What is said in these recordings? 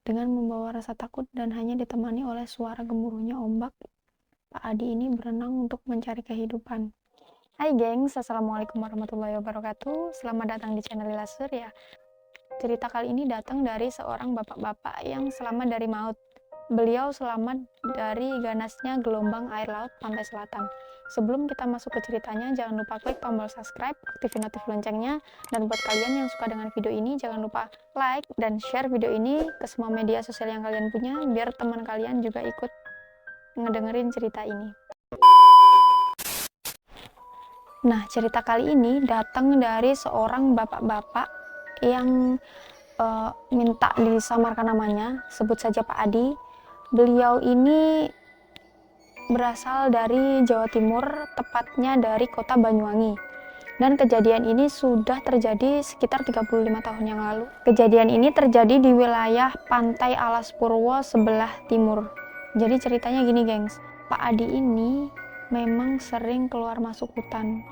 Dengan membawa rasa takut dan hanya ditemani oleh suara gemuruhnya ombak, Pak Adi ini berenang untuk mencari kehidupan. Hai gengs, Assalamualaikum warahmatullahi wabarakatuh. Selamat datang di channel Lila Surya. Cerita kali ini datang dari seorang bapak-bapak yang selamat dari maut. Beliau selamat dari ganasnya gelombang air laut pantai selatan. Sebelum kita masuk ke ceritanya, jangan lupa klik tombol subscribe, aktifin notif loncengnya, dan buat kalian yang suka dengan video ini, jangan lupa like dan share video ini ke semua media sosial yang kalian punya, biar teman kalian juga ikut ngedengerin cerita ini. Nah, cerita kali ini datang dari seorang bapak-bapak yang minta disamarkan namanya, sebut saja Pak Adi. Beliau ini berasal dari Jawa Timur, tepatnya dari kota Banyuwangi. Dan kejadian ini sudah terjadi sekitar 35 tahun yang lalu. Kejadian ini terjadi di wilayah Pantai Alas Purwo sebelah timur. Jadi ceritanya gini gengs, Pak Adi ini memang sering keluar masuk hutan.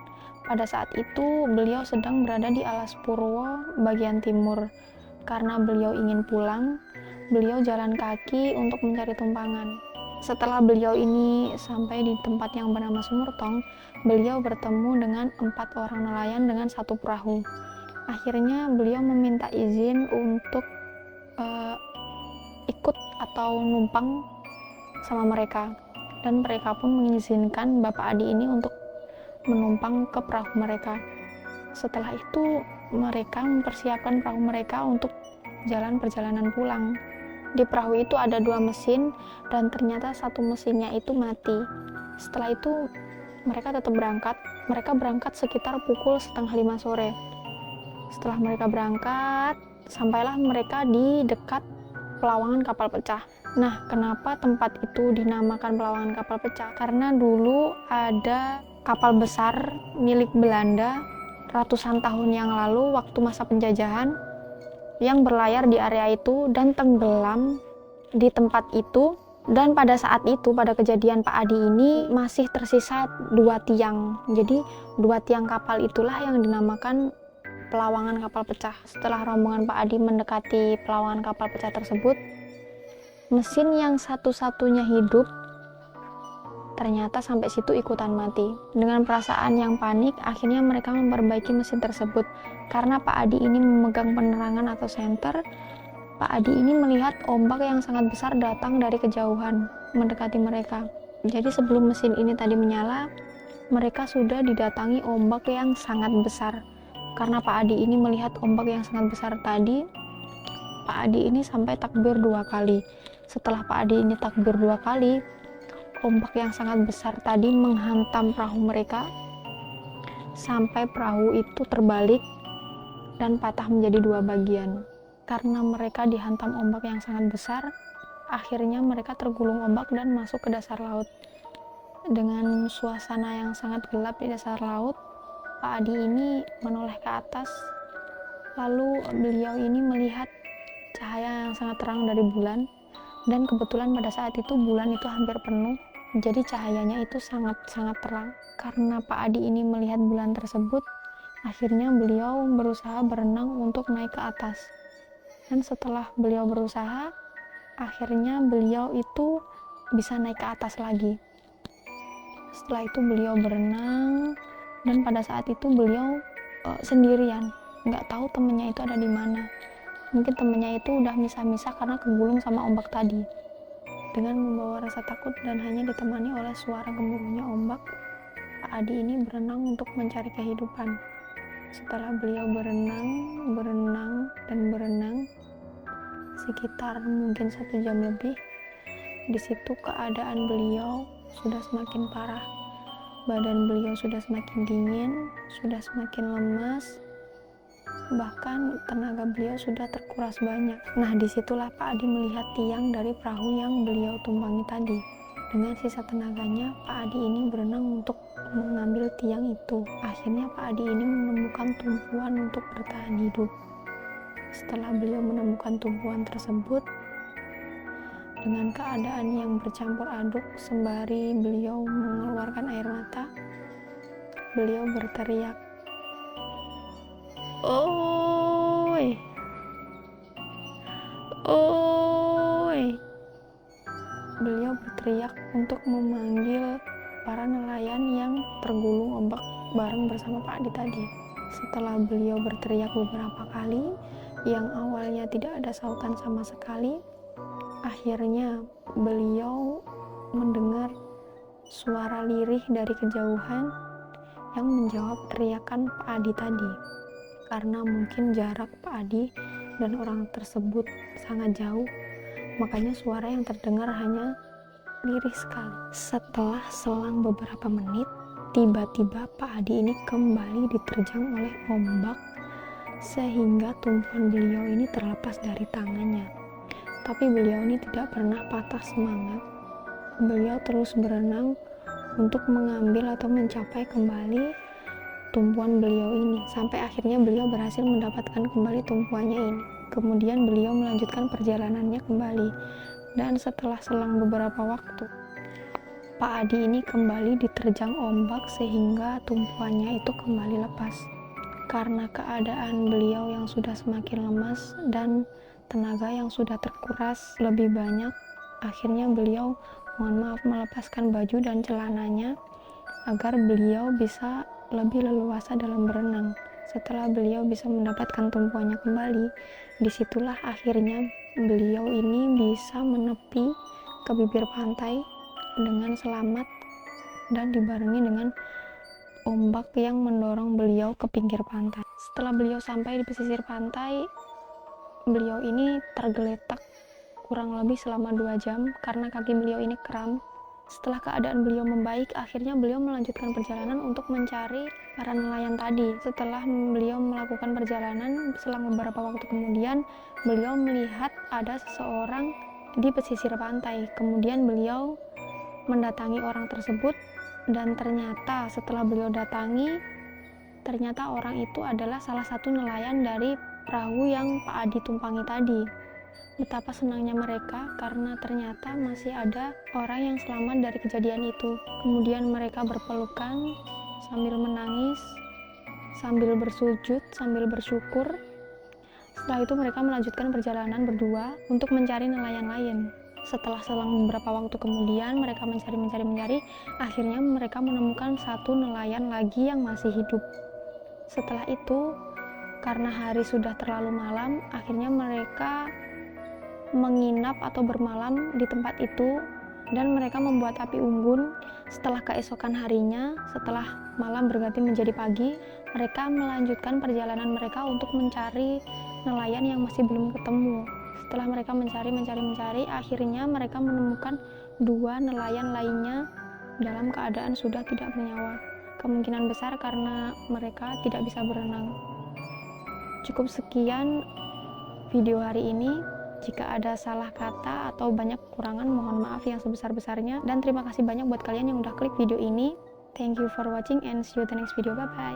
Pada saat itu beliau sedang berada di Alas Purwo bagian timur. Karena beliau ingin pulang, beliau jalan kaki untuk mencari tumpangan. Setelah beliau ini sampai di tempat yang bernama Sumurtong, beliau bertemu dengan 4 orang nelayan dengan satu perahu. Akhirnya beliau meminta izin untuk ikut atau numpang sama mereka. Dan mereka pun mengizinkan Bapak Adi ini untuk menumpang ke perahu mereka. Setelah itu mereka mempersiapkan perahu mereka untuk jalan perjalanan pulang. Di perahu itu ada 2 mesin dan ternyata satu mesinnya itu mati. Setelah itu mereka tetap berangkat. Mereka berangkat sekitar pukul 4:30 sore. Setelah mereka berangkat, sampailah mereka di dekat pelawangan kapal pecah. Nah, kenapa tempat itu dinamakan pelawangan kapal pecah? Karena dulu ada kapal besar milik Belanda ratusan tahun yang lalu waktu masa penjajahan yang berlayar di area itu dan tenggelam di tempat itu. Dan pada saat itu, pada kejadian Pak Adi ini masih tersisa 2 tiang. Jadi 2 tiang kapal itulah yang dinamakan pelawangan kapal pecah. Setelah rombongan Pak Adi mendekati pelawangan kapal pecah tersebut, mesin yang satu-satunya hidup ternyata sampai situ ikutan mati. Dengan perasaan yang panik, akhirnya mereka memperbaiki mesin tersebut. Karena Pak Adi ini memegang penerangan atau senter, Pak Adi ini melihat ombak yang sangat besar datang dari kejauhan, mendekati mereka. Jadi sebelum mesin ini tadi menyala, mereka sudah didatangi ombak yang sangat besar. Karena Pak Adi ini melihat ombak yang sangat besar tadi, Pak Adi ini sampai takbir 2 kali. Setelah Pak Adi ini takbir 2 kali, ombak yang sangat besar tadi menghantam perahu mereka sampai perahu itu terbalik dan patah menjadi 2 bagian. Karena mereka dihantam ombak yang sangat besar, akhirnya mereka tergulung ombak dan masuk ke dasar laut. Dengan suasana yang sangat gelap di dasar laut, Pak Adi ini menoleh ke atas, lalu beliau ini melihat cahaya yang sangat terang dari bulan. Dan kebetulan pada saat itu bulan itu hampir penuh, jadi cahayanya itu sangat-sangat terang. Karena Pak Adi ini melihat bulan tersebut, akhirnya beliau berusaha berenang untuk naik ke atas. Dan setelah beliau berusaha, akhirnya beliau itu bisa naik ke atas lagi. Setelah itu beliau berenang, dan pada saat itu beliau sendirian, nggak tahu temennya itu ada di mana. Mungkin temennya itu udah misah-misah karena kegulung sama ombak tadi. Dengan membawa rasa takut dan hanya ditemani oleh suara gemuruhnya ombak, Pak Adi ini berenang untuk mencari kehidupan. Setelah beliau berenang, sekitar mungkin 1 jam lebih, di situ keadaan beliau sudah semakin parah. Badan beliau sudah semakin dingin, sudah semakin lemas, bahkan tenaga beliau sudah terkuras banyak. Nah, disitulah Pak Adi melihat tiang dari perahu yang beliau tumpangi tadi. Dengan sisa tenaganya, Pak Adi ini berenang untuk mengambil tiang itu. Akhirnya Pak Adi ini menemukan tumpuan untuk bertahan hidup. Setelah beliau menemukan tumpuan tersebut, dengan keadaan yang bercampur aduk sembari beliau mengeluarkan air mata, beliau berteriak, "Oi! Oi!" berteriak untuk memanggil para nelayan yang tergulung ombak bareng bersama Pak Adi tadi. Setelah beliau berteriak beberapa kali, yang awalnya tidak ada sautan sama sekali, akhirnya beliau mendengar suara lirih dari kejauhan yang menjawab teriakan Pak Adi tadi. Karena mungkin jarak Pak Adi dan orang tersebut sangat jauh, makanya suara yang terdengar hanya lirih sekali. Setelah selang beberapa menit, tiba-tiba Pak Adi ini kembali diterjang oleh ombak sehingga tumpuan beliau ini terlepas dari tangannya. Tapi beliau ini tidak pernah patah semangat. Beliau terus berenang untuk mengambil atau mencapai kembali tumpuan beliau ini, sampai akhirnya beliau berhasil mendapatkan kembali tumpuannya ini. Kemudian beliau melanjutkan perjalanannya kembali, dan setelah selang beberapa waktu, Pak Adi ini kembali diterjang ombak sehingga tumpuannya itu kembali lepas. Karena keadaan beliau yang sudah semakin lemas dan tenaga yang sudah terkuras lebih banyak, akhirnya beliau melepaskan baju dan celananya agar beliau bisa lebih leluasa dalam berenang. Setelah beliau bisa mendapatkan tumpuannya kembali, disitulah akhirnya beliau ini bisa menepi ke bibir pantai dengan selamat dan dibarengi dengan ombak yang mendorong beliau ke pinggir pantai. Setelah beliau sampai di pesisir pantai, beliau ini tergeletak kurang lebih selama 2 jam karena kaki beliau ini kram. Setelah keadaan beliau membaik, akhirnya beliau melanjutkan perjalanan untuk mencari para nelayan tadi. Setelah beliau melakukan perjalanan, selang beberapa waktu kemudian, beliau melihat ada seseorang di pesisir pantai. Kemudian beliau mendatangi orang tersebut, dan ternyata setelah beliau datangi, ternyata orang itu adalah salah satu nelayan dari perahu yang Pak Adi tumpangi tadi. Betapa senangnya mereka karena ternyata masih ada orang yang selamat dari kejadian itu. Kemudian mereka berpelukan sambil menangis, sambil bersujud, sambil bersyukur. Setelah itu mereka melanjutkan perjalanan berdua untuk mencari nelayan lain. Setelah selang beberapa waktu kemudian mereka mencari, akhirnya mereka menemukan satu nelayan lagi yang masih hidup. Setelah itu, karena hari sudah terlalu malam, akhirnya mereka menginap atau bermalam di tempat itu, dan mereka membuat api unggun. Setelah keesokan harinya, setelah malam berganti menjadi pagi, mereka melanjutkan perjalanan mereka untuk mencari nelayan yang masih belum ketemu. Setelah mereka mencari, akhirnya mereka menemukan 2 nelayan lainnya dalam keadaan sudah tidak bernyawa. Kemungkinan besar karena mereka tidak bisa berenang. Cukup sekian video hari ini. Jika ada salah kata atau banyak kekurangan, mohon maaf yang sebesar-besarnya. Dan terima kasih banyak buat kalian yang udah klik video ini. Thank you for watching and see you the next video. Bye-bye.